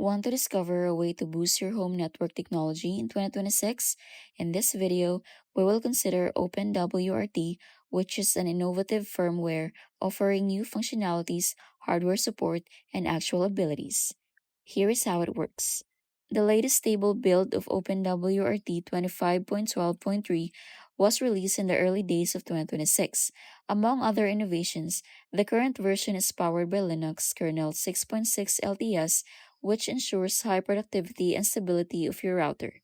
Want to discover a way to boost your home network technology in 2026? In this video, we will consider OpenWrt, which is an innovative firmware offering new functionalities, hardware support, and actual abilities. Here is how it works. The latest stable build of OpenWrt 25.12.3 was released in the early days of 2026. Among other innovations, the current version is powered by Linux kernel 6.6 LTS, which ensures high productivity and stability of your router.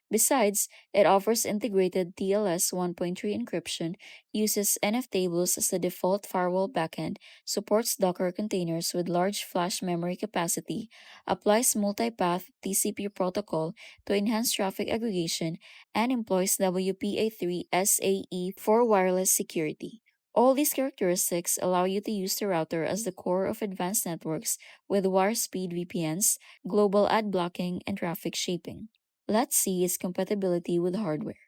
Besides, it offers integrated TLS 1.3 encryption, uses NF tables as the default firewall backend, supports Docker containers with large flash memory capacity, applies multipath TCP protocol to enhance traffic aggregation, and employs WPA3 SAE for wireless security. All these characteristics allow you to use the router as the core of advanced networks with wire speed VPNs, global ad blocking, and traffic shaping. Let's see its compatibility with hardware.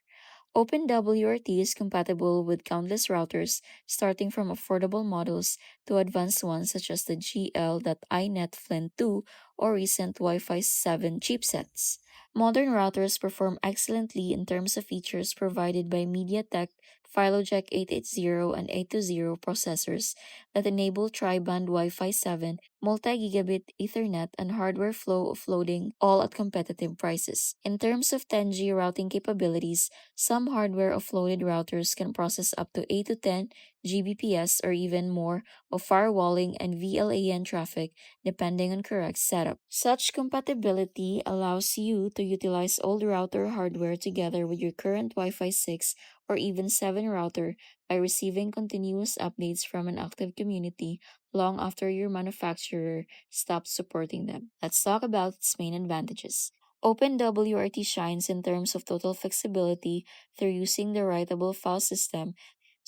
OpenWrt is compatible with countless routers, starting from affordable models to advanced ones such as the GL.iNet Flint 2 or recent Wi-Fi 7 chipsets. Modern routers perform excellently in terms of features provided by MediaTek PhiloJack 880 and 820 processors that enable tri-band Wi-Fi 7, multi-gigabit Ethernet, and hardware flow offloading, all at competitive prices. In terms of 10G routing capabilities, some hardware offloaded routers can process up to 8 to 10 Gbps or even more of firewalling and VLAN traffic depending on correct setup. Such compatibility allows you to utilize old router hardware together with your current Wi-Fi 6 or even 7 router by receiving continuous updates from an active community long after your manufacturer stops supporting them. Let's talk about its main advantages. OpenWrt shines in terms of total flexibility through using the writable file system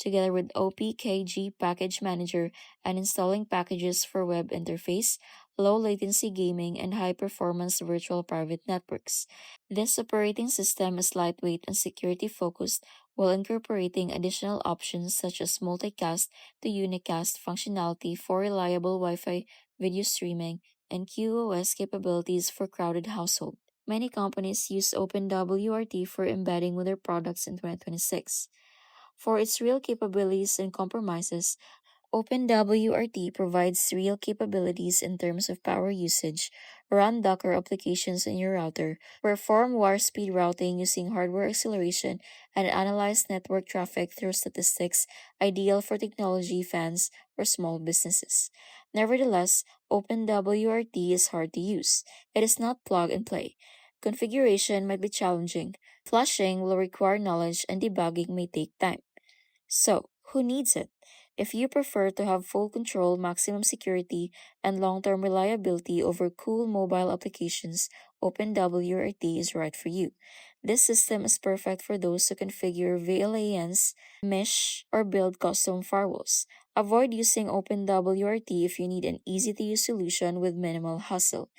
together with OPKG Package Manager and installing packages for web interface, low latency gaming, and high performance virtual private networks. This operating system is lightweight and security focused while incorporating additional options such as multicast to unicast functionality for reliable Wi Fi video streaming and QoS capabilities for crowded households. Many companies use OpenWrt for embedding with their products in 2026. For its real capabilities and compromises, OpenWrt provides real capabilities in terms of power usage, run Docker applications in your router, perform wire speed routing using hardware acceleration, and analyze network traffic through statistics, ideal for technology fans or small businesses. Nevertheless, OpenWrt is hard to use. It is not plug and play. Configuration might be challenging. Flushing will require knowledge and debugging may take time. So, who needs it? If you prefer to have full control, maximum security, and long term reliability over cool mobile applications, OpenWrt is right for you. This system is perfect for those who configure VLANs, mesh, or build custom firewalls. Avoid using OpenWrt if you need an easy to use solution with minimal hassle.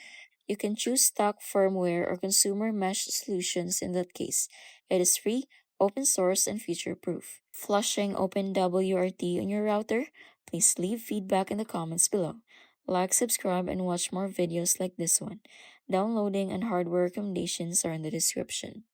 You can choose stock firmware or consumer mesh solutions in that case. It is free, open source, and future proof. Flushing OpenWrt on your router? Please leave feedback in the comments below. Like, subscribe, and watch more videos like this one. Downloading and hardware recommendations are in the description.